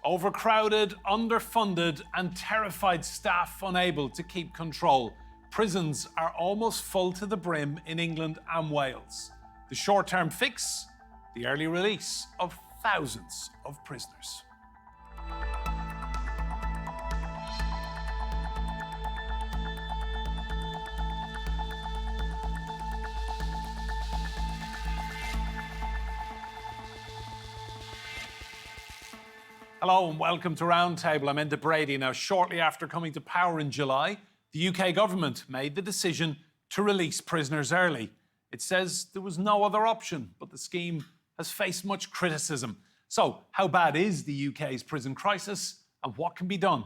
Overcrowded, underfunded, and terrified staff unable to keep control. Prisons are almost full to the brim in England and Wales. The short-term fix? The early release of thousands of prisoners. Hello and welcome to Roundtable. I'm Enda Brady. Now, shortly after coming to power in July, the UK government made the decision to release prisoners early. It says there was no other option, but the scheme has faced much criticism. So, how bad is the UK's prison crisis and what can be done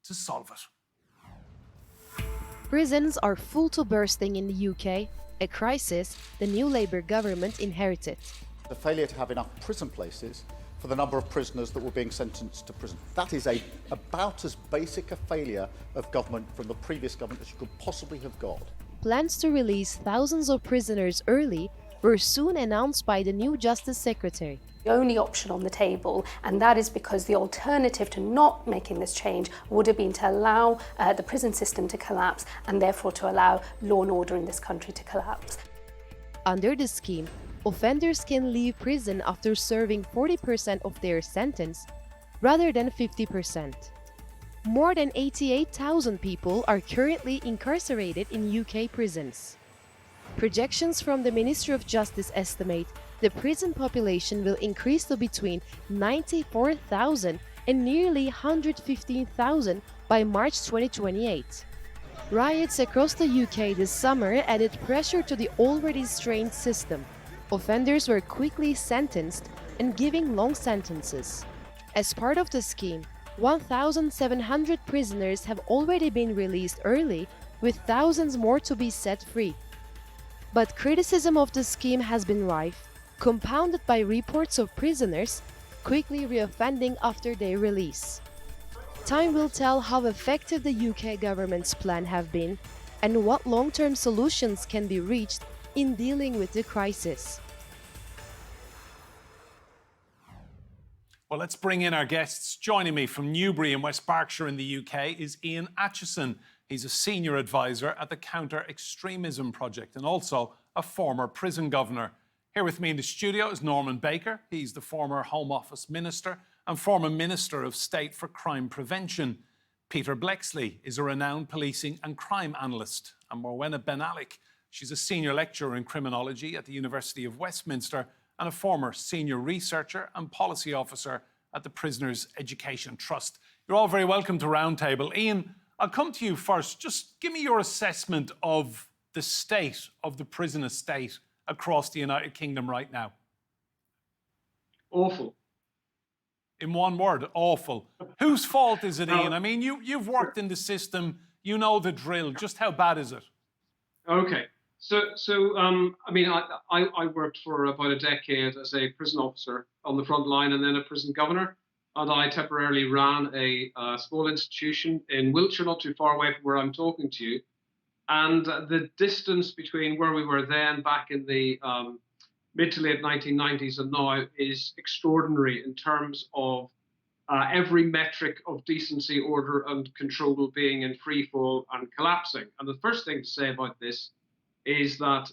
to solve it? Prisons are full to bursting in the UK, a crisis the new Labour government inherited. The failure to have enough prison places for the number of prisoners that were being sentenced to prison. That is about as basic a failure of government from the previous government as you could possibly have got. Plans to release thousands of prisoners early were soon announced by the new Justice Secretary. The only option on the table, and that is because the alternative to not making this change would have been to allow the prison system to collapse and therefore to allow law and order in this country to collapse. Under the scheme, offenders can leave prison after serving 40% of their sentence rather than 50%. More than 88,000 people are currently incarcerated in UK prisons. Projections from the Ministry of Justice estimate the prison population will increase to between 94,000 and nearly 115,000 by March 2028. Riots across the UK this summer added pressure to the already strained system. Offenders were quickly sentenced and given long sentences. As part of the scheme, 1,700 prisoners have already been released early, with thousands more to be set free. But criticism of the scheme has been rife, compounded by reports of prisoners quickly reoffending after their release. Time will tell how effective the UK government's plan have been and what long-term solutions can be reached in dealing with the crisis. Well, let's bring in our guests. Joining me from Newbury in West Berkshire in the UK is Acheson. He's a senior advisor at the Counter Extremism Project and also a former prison governor. Here with me in the studio is Norman Baker. He's the former Home Office Minister and former Minister of State for Crime Prevention. Peter Bleksley is a renowned policing and crime analyst. And Morwenna Bennallick, she's a senior lecturer in criminology at the University of Westminster and a former senior researcher and policy officer at the Prisoners Education Trust. You're all very welcome to Roundtable. Ian, I'll come to you first. Just give me your assessment of the state of the prison estate across the United Kingdom right now. Awful. In one word, awful. Whose fault is it, Ian? I mean, you've worked in the system, you know the drill. Just how bad is it? Okay. I mean, I worked for about a decade as a prison officer on the front line and then a prison governor. And I temporarily ran a small institution in Wiltshire, not too far away from where I'm talking to you. And the distance between where we were then back in the mid to late 1990s and now is extraordinary in terms of every metric of decency, order and control being in free fall and collapsing. And the first thing to say about this is that,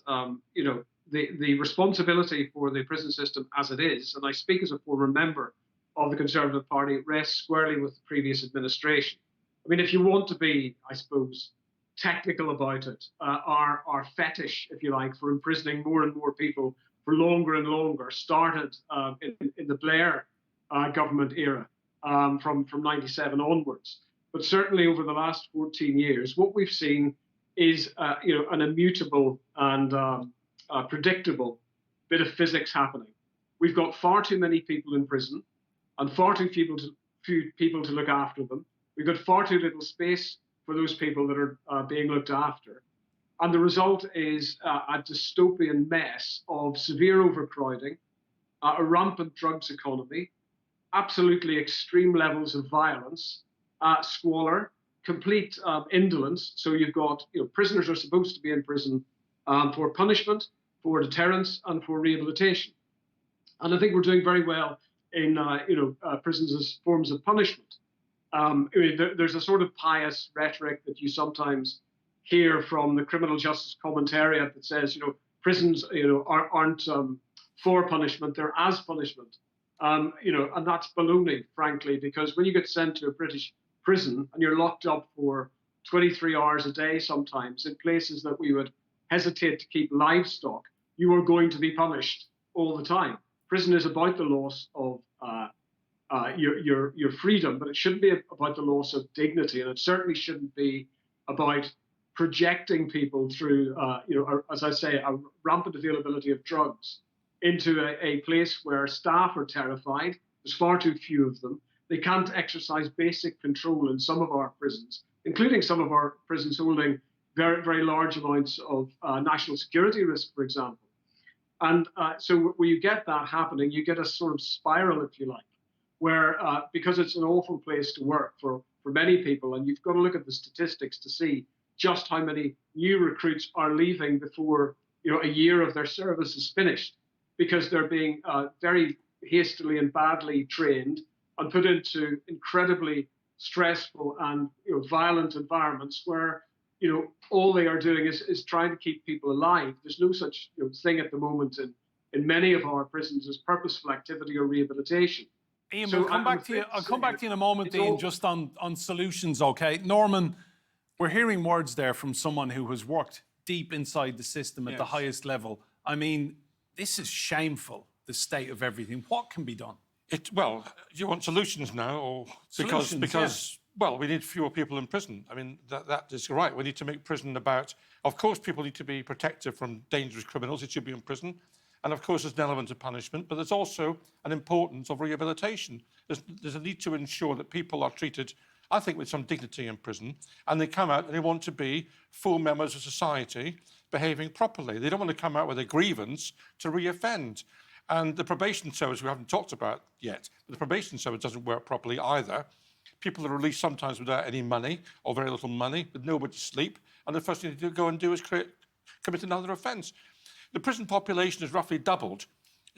the responsibility for the prison system as it is, and I speak as a former member of the Conservative Party, rests squarely with the previous administration. I mean, if you want to be, I suppose, technical about it, our fetish, if you like, for imprisoning more and more people for longer and longer started in the Blair government era from 97 onwards. But certainly over the last 14 years, what we've seen is an immutable and predictable bit of physics happening. We've got far too many people in prison and far too few people to look after them. We've got far too little space for those people that are being looked after. And the result is a dystopian mess of severe overcrowding, a rampant drugs economy, absolutely extreme levels of violence, squalor, complete indolence. So you've got, prisoners are supposed to be in prison for punishment, for deterrence, and for rehabilitation. And I think we're doing very well in prisons as forms of punishment. There's a sort of pious rhetoric that you sometimes hear from the criminal justice commentariat that says, prisons, aren't for punishment; they're as punishment. And that's baloney, frankly, because when you get sent to a British prison and you're locked up for 23 hours a day, sometimes in places that we would hesitate to keep livestock, you are going to be punished all the time. Prison is about the loss of your freedom, but it shouldn't be about the loss of dignity, and it certainly shouldn't be about projecting people through, as I say, a rampant availability of drugs into a place where staff are terrified. There's far too few of them. They can't exercise basic control in some of our prisons, including some of our prisons holding very, very large amounts of national security risk, for example. And so when you get that happening, you get a sort of spiral, if you like, where because it's an awful place to work for many people, and you've got to look at the statistics to see just how many new recruits are leaving before a year of their service is finished, because they're being very hastily and badly trained and put into incredibly stressful and violent environments where all they are doing is trying to keep people alive. There's no such thing at the moment in many of our prisons as purposeful activity or rehabilitation. Ian, we'll come back to you. I'll come back to you in a moment, Ian, just on solutions, okay? Norman, we're hearing words there from someone who has worked deep inside the system at the highest level. I mean, this is shameful, the state of everything. What can be done? Well, do you want solutions now, or because well, we need fewer people in prison. I mean, that is right. We need to make prison about. Of course, people need to be protected from dangerous criminals. It should be in prison, and of course, there's an element of punishment. But there's also an importance of rehabilitation. There's a need to ensure that people are treated, I think, with some dignity in prison, and they come out and they want to be full members of society, behaving properly. They don't want to come out with a grievance to re-offend. And the probation service, we haven't talked about yet, but the probation service doesn't work properly either. People are released sometimes without any money or very little money, with nowhere to sleep, and the first thing they go and do is commit another offence. The prison population has roughly doubled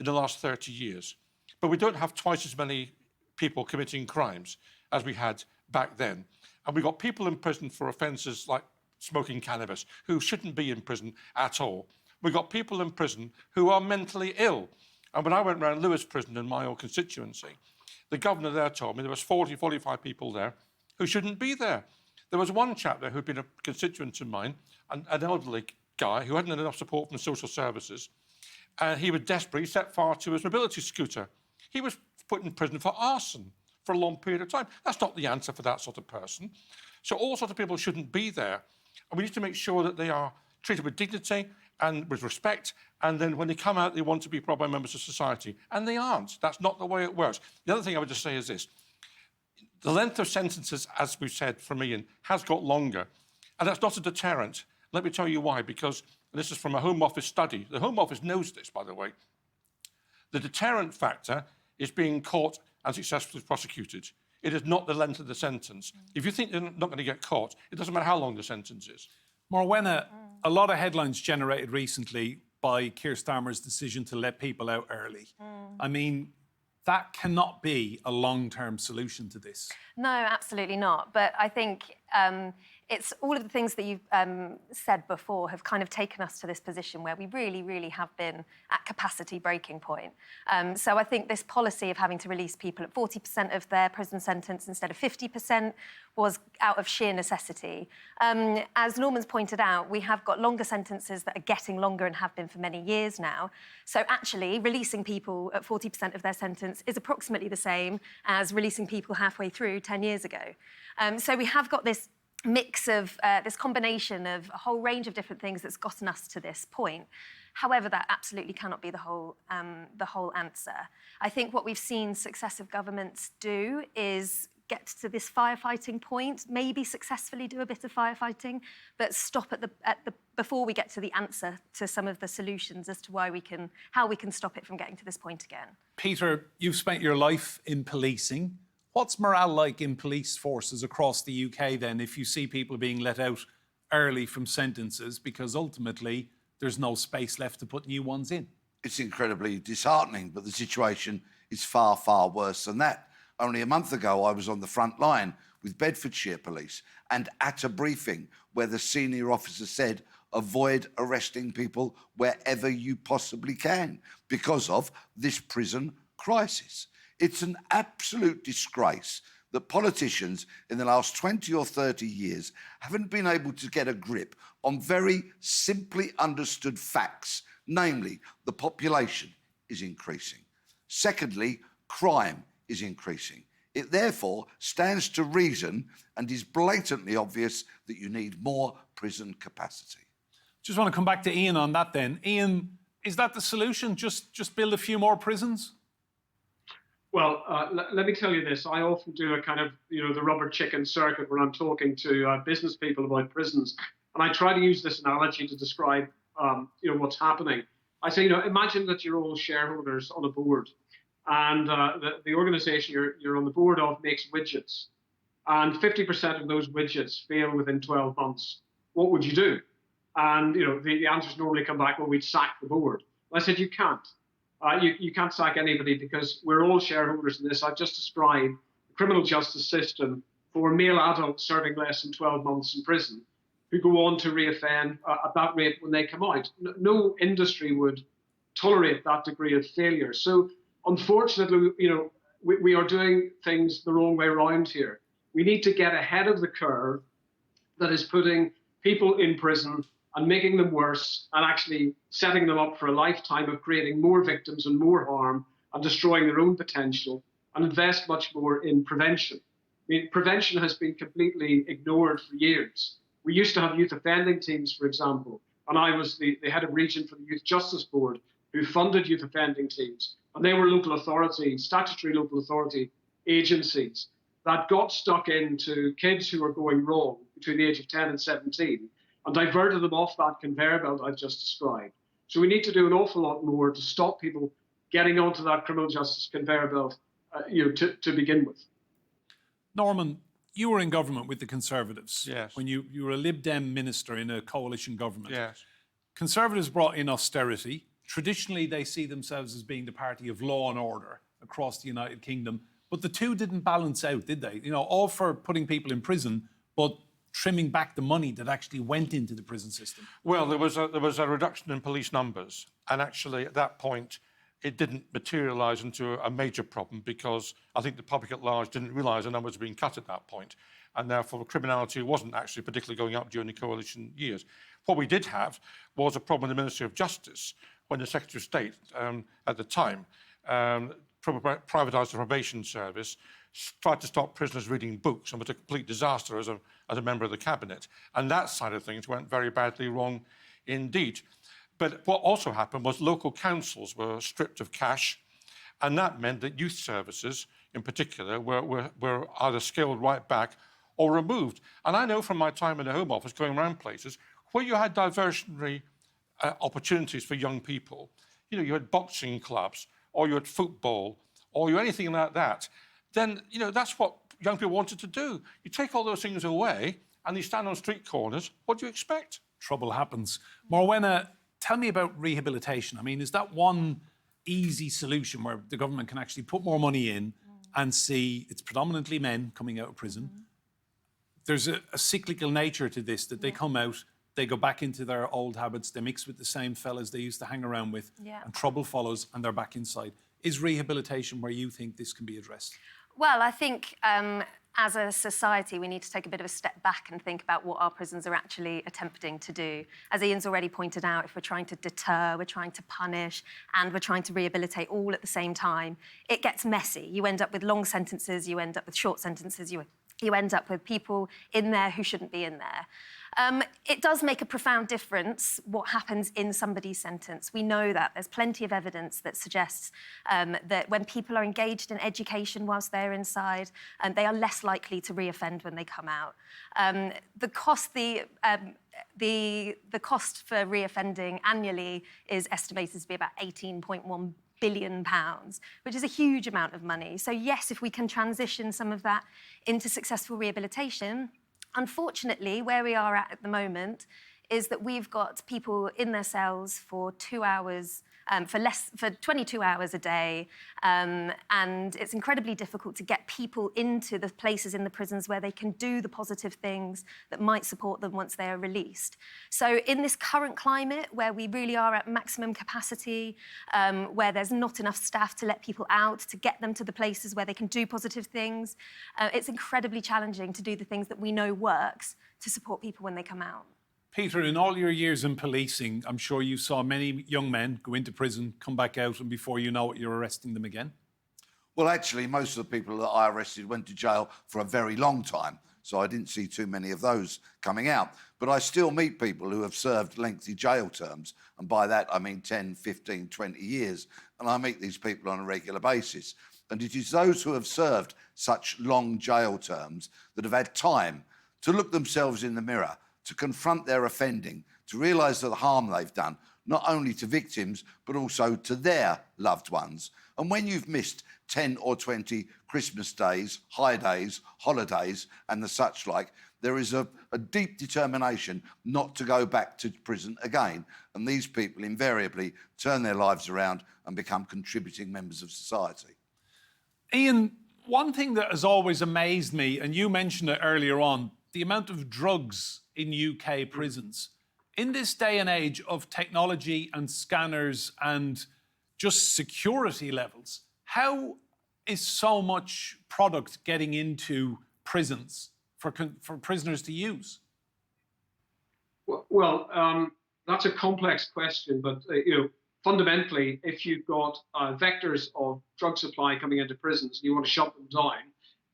in the last 30 years, but we don't have twice as many people committing crimes as we had back then. And we've got people in prison for offences like smoking cannabis who shouldn't be in prison at all. We've got people in prison who are mentally ill. And when I went around Lewis Prison in my old constituency, the governor there told me there was 40, 45 people there who shouldn't be there. There was one chap there who'd been a constituent of mine, an elderly guy who hadn't had enough support from social services, and he was desperate. He set fire to his mobility scooter. He was put in prison for arson for a long period of time. That's not the answer for that sort of person. So all sorts of people shouldn't be there. And we need to make sure that they are treated with dignity and with respect, and then when they come out, they want to be proper members of society. And they aren't. That's not the way it works. The other thing I would just say is this. The length of sentences, as we've said from Ian, has got longer. And that's not a deterrent. Let me tell you why, because this is from a Home Office study. The Home Office knows this, by the way. The deterrent factor is being caught and successfully prosecuted. It is not the length of the sentence. If you think they're not going to get caught, it doesn't matter how long the sentence is. Morwenna, a lot of headlines generated recently by Keir Starmer's decision to let people out early. I mean, that cannot be a long-term solution to this. No, absolutely not. But I think it's all of the things that you've said before have kind of taken us to this position where we really, really have been at capacity breaking point. So I think this policy of having to release people at 40% of their prison sentence instead of 50% was out of sheer necessity. As Norman's pointed out, we have got longer sentences that are getting longer and have been for many years now. So actually, releasing people at 40% of their sentence is approximately the same as releasing people halfway through 10 years ago. So we have got this mix of this combination of a whole range of different things that's gotten us to this point. However, that absolutely cannot be the whole answer. I think what we've seen successive governments do is get to this firefighting point, maybe successfully do a bit of firefighting, but stop before we get to the answer to some of the solutions as to how we can stop it from getting to this point again. Peter, you've spent your life in policing. What's morale like in police forces across the UK then if you see people being let out early from sentences because ultimately there's no space left to put new ones in? It's incredibly disheartening, but the situation is far, far worse than that. Only a month ago, I was on the front line with Bedfordshire Police and at a briefing where the senior officer said, avoid arresting people wherever you possibly can because of this prison crisis. It's an absolute disgrace that politicians in the last 20 or 30 years haven't been able to get a grip on very simply understood facts, namely, the population is increasing. Secondly, crime is increasing. It therefore stands to reason and is blatantly obvious that you need more prison capacity. Just want to come back to Ian on that then. Ian, is that the solution? Just build a few more prisons? Well, let me tell you this. I often do a kind of, the rubber chicken circuit when I'm talking to business people about prisons. And I try to use this analogy to describe, what's happening. I say, imagine that you're all shareholders on a board. And the organisation you're on the board of makes widgets. And 50% of those widgets fail within 12 months. What would you do? And, the answers normally come back, well, we'd sack the board. I said, you can't. You can't sack anybody because we're all shareholders in this. I've just described the criminal justice system for male adults serving less than 12 months in prison who go on to reoffend at that rate when they come out. No industry would tolerate that degree of failure. So unfortunately, we are doing things the wrong way around here. We need to get ahead of the curve that is putting people in prison and making them worse and actually setting them up for a lifetime of creating more victims and more harm and destroying their own potential, and invest much more in prevention. I mean, prevention has been completely ignored for years. We used to have youth offending teams, for example, and I was the head of region for the Youth Justice Board who funded youth offending teams. And they were local authority, statutory local authority agencies that got stuck into kids who were going wrong between the age of 10 and 17 and diverted them off that conveyor belt I've just described. So we need to do an awful lot more to stop people getting onto that criminal justice conveyor belt, to begin with. Norman, you were in government with the Conservatives. Yes. When you were a Lib Dem minister in a coalition government. Yes. Conservatives brought in austerity. Traditionally, they see themselves as being the party of law and order across the United Kingdom. But the two didn't balance out, did they? All for putting people in prison, but trimming back the money that actually went into the prison system. Well, there was a reduction in police numbers. And actually, at that point, it didn't materialise into a major problem because I think the public at large didn't realise the numbers were being cut at that point. And therefore, criminality wasn't actually particularly going up during the coalition years. What we did have was a problem in the Ministry of Justice when the Secretary of State at the time privatised the probation service, tried to stop prisoners reading books, and was a complete disaster as a member of the cabinet. And that side of things went very badly wrong indeed. But what also happened was local councils were stripped of cash, and that meant that youth services, in particular, were either scaled right back or removed. And I know from my time in the Home Office, going around places, where you had diversionary opportunities for young people, you had boxing clubs, or you had football, or you had anything like that, then, that's what young people wanted to do. You take all those things away, and you stand on street corners, what do you expect? Trouble happens. Morwenna, tell me about rehabilitation. I mean, is that one easy solution where the government can actually put more money in and see it's predominantly men coming out of prison? There's a cyclical nature to this, that they come out, they go back into their old habits, they mix with the same fellas they used to hang around with, and trouble follows and they're back inside. Is rehabilitation where you think this can be addressed? Well, I think as a society, we need to take a bit of a step back and think about what our prisons are actually attempting to do. As Ian's already pointed out, if we're trying to deter, we're trying to punish, and we're trying to rehabilitate all at the same time, it gets messy. You end up with long sentences, you end up with short sentences, you end up with people in there who shouldn't be in there. It does make a profound difference what happens in somebody's sentence. We know that. There's plenty of evidence that suggests that when people are engaged in education whilst they're inside, they are less likely to reoffend when they come out. The cost for reoffending annually is estimated to be about £18.1 billion, which is a huge amount of money. So yes, if we can transition some of that into successful rehabilitation. Unfortunately, where we are at the moment is that we've got people in their cells for 2 hours for 22 hours a day, and it's incredibly difficult to get people into the places in the prisons where they can do the positive things that might support them once they are released. So in this current climate where we really are at maximum capacity, where there's not enough staff to let people out, to get them to the places where they can do positive things, it's incredibly challenging to do the things that we know works to support people when they come out. Peter, in all your years in policing, I'm sure you saw many young men go into prison, come back out, and before you know it, you're arresting them again. Well, actually, most of the people that I arrested went to jail for a very long time, so I didn't see too many of those coming out. But I still meet people who have served lengthy jail terms, and by that I mean 10, 15, 20 years, and I meet these people on a regular basis. And it is those who have served such long jail terms that have had time to look themselves in the mirror, to confront their offending, to realise the harm they've done, not only to victims, but also to their loved ones. And when you've missed 10 or 20 Christmas days, high days, holidays, and the such like, there is a deep determination not to go back to prison again. And these people invariably turn their lives around and become contributing members of society. Ian, one thing that has always amazed me, and you mentioned it earlier on, the amount of drugs in UK prisons. In this day and age of technology and scanners and just security levels, how is so much product getting into prisons for prisoners to use? Well, that's a complex question, but fundamentally, if you've got vectors of drug supply coming into prisons and you want to shut them down,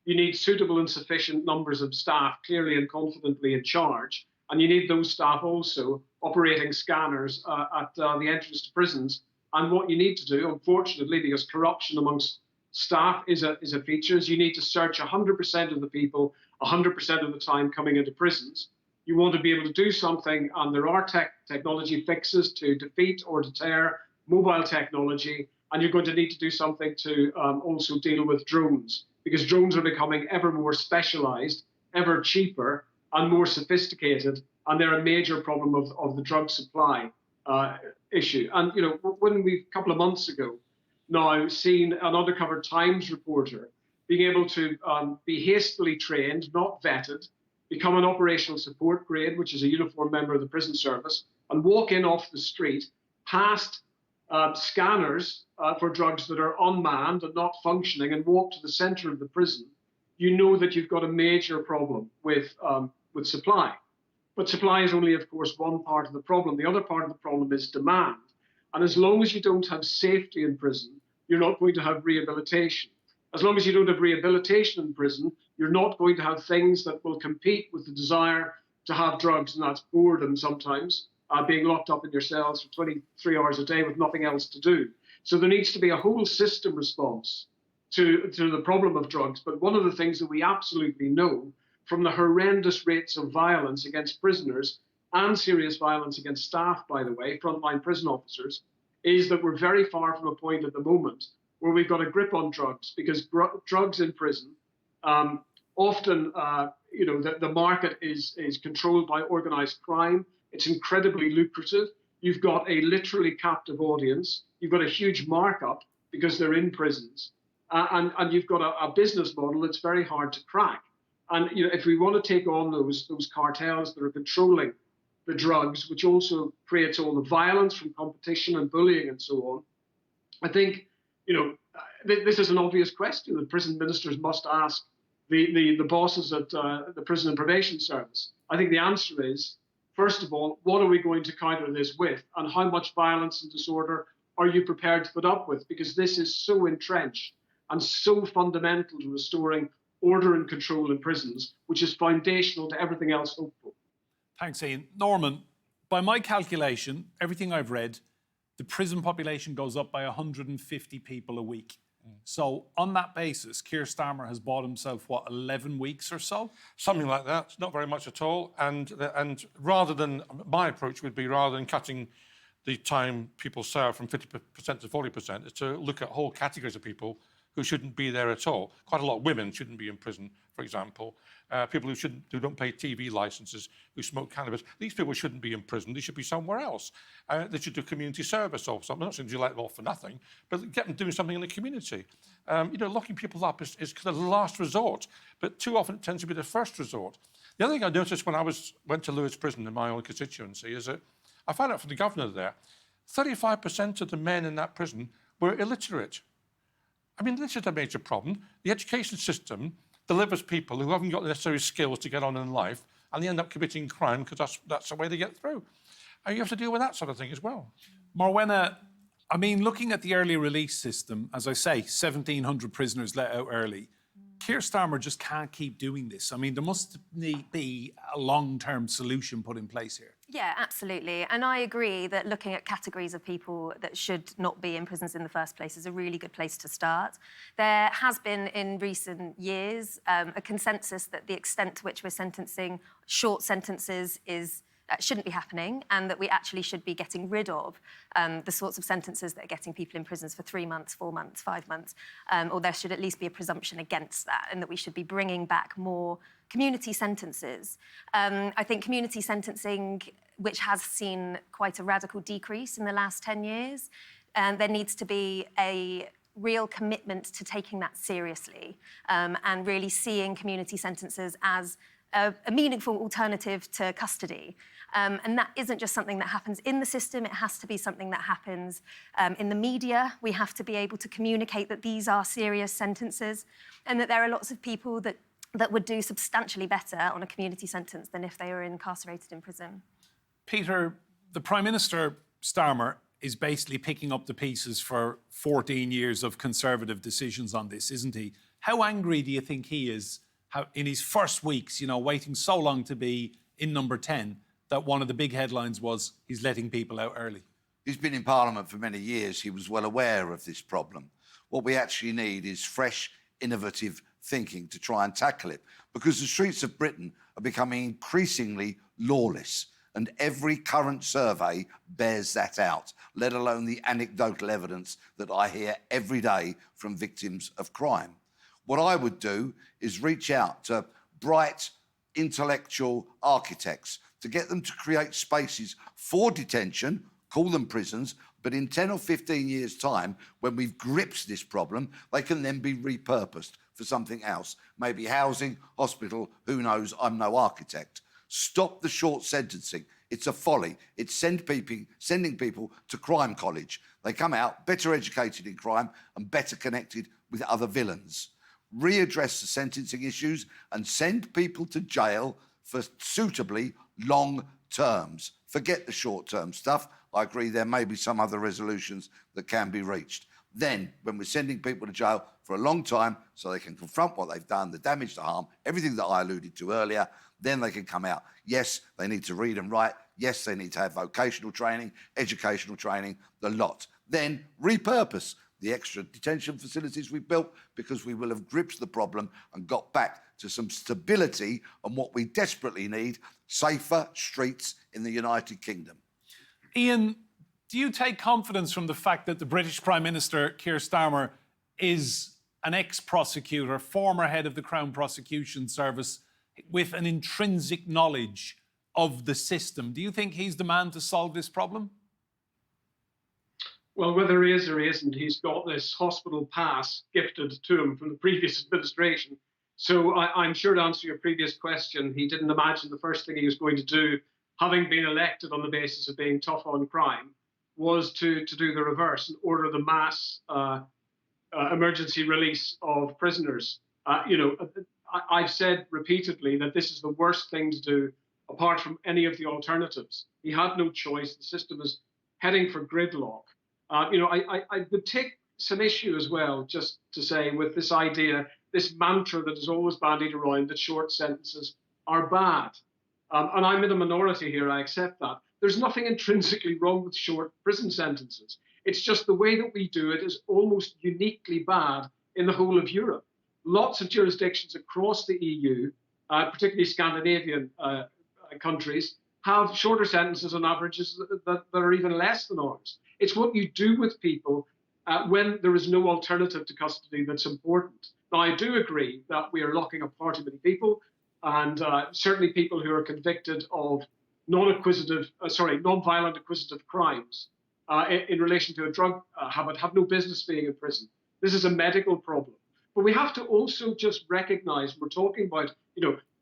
you need suitable and sufficient numbers of staff clearly and confidently in charge. And you need those staff also operating scanners at the entrance to prisons. And what you need to do, unfortunately, because corruption amongst staff is a feature, is you need to search 100% of the people 100% of the time coming into prisons. You want to be able to do something, and there are technology fixes to defeat or deter mobile technology, and you're going to need to do something to also deal with drones, because drones are becoming ever more specialised, ever cheaper, and more sophisticated, and they're a major problem of the drug supply issue. And when we a couple of months ago now seen an undercover Times reporter being able to be hastily trained, not vetted, become an operational support grade, which is a uniformed member of the prison service, and walk in off the street past scanners for drugs that are unmanned and not functioning, and walk to the centre of the prison, you know that you've got a major problem with supply. But supply is only, of course, one part of the problem. The other part of the problem is demand. And as long as you don't have safety in prison, you're not going to have rehabilitation. As long as you don't have rehabilitation in prison, you're not going to have things that will compete with the desire to have drugs, and that's boredom sometimes, being locked up in your cells for 23 hours a day with nothing else to do. So there needs to be a whole system response to the problem of drugs. But one of the things that we absolutely know from the horrendous rates of violence against prisoners and serious violence against staff, by the way, frontline prison officers, is that we're very far from a point at the moment where we've got a grip on drugs, because drugs in prison, often, the market is controlled by organised crime. It's incredibly lucrative. You've got a literally captive audience. You've got a huge markup because they're in prisons. And you've got a business model that's very hard to crack. And if we want to take on those cartels that are controlling the drugs, which also creates all the violence from competition and bullying and so on, I think this is an obvious question that prison ministers must ask the bosses at the Prison and Probation Service. I think the answer is, first of all, what are we going to counter this with, and how much violence and disorder are you prepared to put up with? Because this is so entrenched and so fundamental to restoring order and control in prisons, which is foundational to everything else hopeful. Thanks, Ian. Norman, by my calculation, everything I've read, the prison population goes up by 150 people a week. So on that basis, Keir Starmer has bought himself, 11 weeks or so? Something like that. It's not very much at all. And rather than, my approach would be, rather than cutting the time people serve from 50% to 40%, is to look at whole categories of people who shouldn't be there at all. Quite a lot of women shouldn't be in prison, for example. People who don't pay TV licenses, who smoke cannabis. These people shouldn't be in prison. They should be somewhere else. They should do community service or something. I'm not saying you let them off for nothing, but get them doing something in the community. Locking people up is kind of the last resort, but too often it tends to be the first resort. The other thing I noticed when I went to Lewis Prison in my own constituency is that I found out from the governor there, 35% of the men in that prison were illiterate. I mean, this is a major problem. The education system delivers people who haven't got the necessary skills to get on in life, and they end up committing crime because that's the way they get through. And you have to deal with that sort of thing as well. Morwenna, I mean, looking at the early release system, as I say, 1,700 prisoners let out early. Keir Starmer just can't keep doing this. I mean, there must be a long-term solution put in place here. Yeah, absolutely. And I agree that looking at categories of people that should not be in prisons in the first place is a really good place to start. There has been, in recent years, a consensus that the extent to which we're sentencing short sentences shouldn't be happening, and that we actually should be getting rid of the sorts of sentences that are getting people in prisons for 3 months, 4 months, 5 months, or there should at least be a presumption against that, and that we should be bringing back more community sentences. I think community sentencing, which has seen quite a radical decrease in the last 10 years, there needs to be a real commitment to taking that seriously and really seeing community sentences as a meaningful alternative to custody. And that isn't just something that happens in the system, it has to be something that happens in the media. We have to be able to communicate that these are serious sentences and that there are lots of people that would do substantially better on a community sentence than if they were incarcerated in prison. Peter, the Prime Minister, Starmer, is basically picking up the pieces for 14 years of Conservative decisions on this, isn't he? How angry do you think he is in his first weeks, waiting so long to be in number 10, that one of the big headlines was he's letting people out early? He's been in Parliament for many years. He was well aware of this problem. What we actually need is fresh, innovative thinking to try and tackle it, because the streets of Britain are becoming increasingly lawless, and every current survey bears that out, let alone the anecdotal evidence that I hear every day from victims of crime. What I would do is reach out to bright, intellectual architects to get them to create spaces for detention, call them prisons, but in 10 or 15 years' time, when we've gripped this problem, they can then be repurposed for something else. Maybe housing, hospital, who knows, I'm no architect. Stop the short sentencing. It's a folly. It's sending people to crime college. They come out better educated in crime and better connected with other villains. Readdress the sentencing issues and send people to jail for suitably long terms. Forget the short-term stuff. I agree there may be some other resolutions that can be reached. Then, when we're sending people to jail for a long time so they can confront what they've done, the damage, the harm, everything that I alluded to earlier, then they can come out. Yes, they need to read and write. Yes, they need to have vocational training, educational training, the lot. Then repurpose the extra detention facilities we've built, because we will have gripped the problem and got back to some stability and what we desperately need, safer streets in the United Kingdom. Ian, do you take confidence from the fact that the British Prime Minister, Keir Starmer, is an ex-prosecutor, former head of the Crown Prosecution Service, with an intrinsic knowledge of the system? Do you think he's the man to solve this problem? Well, whether he is or he isn't, he's got this hospital pass gifted to him from the previous administration. So I'm sure to answer your previous question, he didn't imagine the first thing he was going to do, having been elected on the basis of being tough on crime, was to do the reverse and order the mass emergency release of prisoners. I've said repeatedly that this is the worst thing to do apart from any of the alternatives. He had no choice. The system is heading for gridlock. I would take some issue as well, just to say, with this idea, this mantra that is always bandied around that short sentences are bad. And I'm in a minority here, I accept that. There's nothing intrinsically wrong with short prison sentences. It's just the way that we do it is almost uniquely bad in the whole of Europe. Lots of jurisdictions across the EU, particularly Scandinavian countries, have shorter sentences on averages that are even less than ours. It's what you do with people when there is no alternative to custody that's important. Now, I do agree that we are locking up far too many people, and certainly people who are convicted of non-violent acquisitive crimes in relation to a drug habit have no business being in prison. This is a medical problem. But we have to also just recognise we're talking about,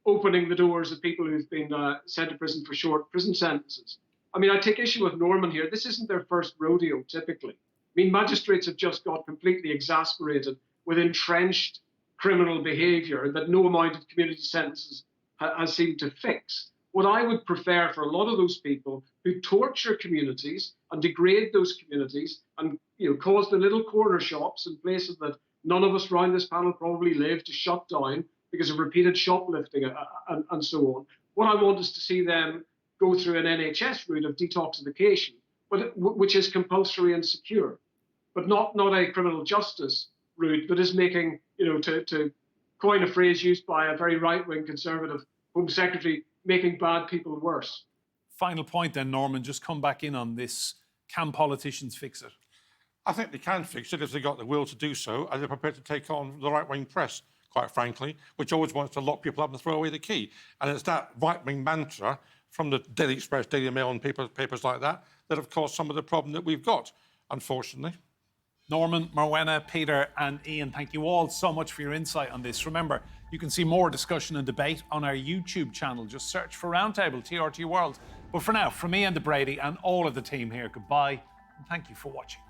opening the doors of people who've been sent to prison for short prison sentences. I mean, I take issue with Norman here. This isn't their first rodeo, typically. I mean, magistrates have just got completely exasperated with entrenched criminal behaviour that no amount of community sentences has seemed to fix. What I would prefer for a lot of those people who torture communities and degrade those communities and cause the little corner shops in places that none of us around this panel probably live to shut down because of repeated shoplifting and so on. What I want is to see them go through an NHS route of detoxification, which is compulsory and secure, but not a criminal justice route that is making, to coin a phrase used by a very right-wing Conservative Home Secretary, making bad people worse. Final point then, Norman, just come back in on this. Can politicians fix it? I think they can fix it if they've got the will to do so, and they're prepared to take on the right-wing press, quite frankly, which always wants to lock people up and throw away the key. And it's that right-wing mantra from the Daily Express, Daily Mail and papers like that have caused some of the problem that we've got, unfortunately. Norman, Morwenna, Peter and Ian, thank you all so much for your insight on this. Remember, you can see more discussion and debate on our YouTube channel. Just search for Roundtable, TRT World. But for now, from me, Enda Brady, and all of the team here, goodbye and thank you for watching.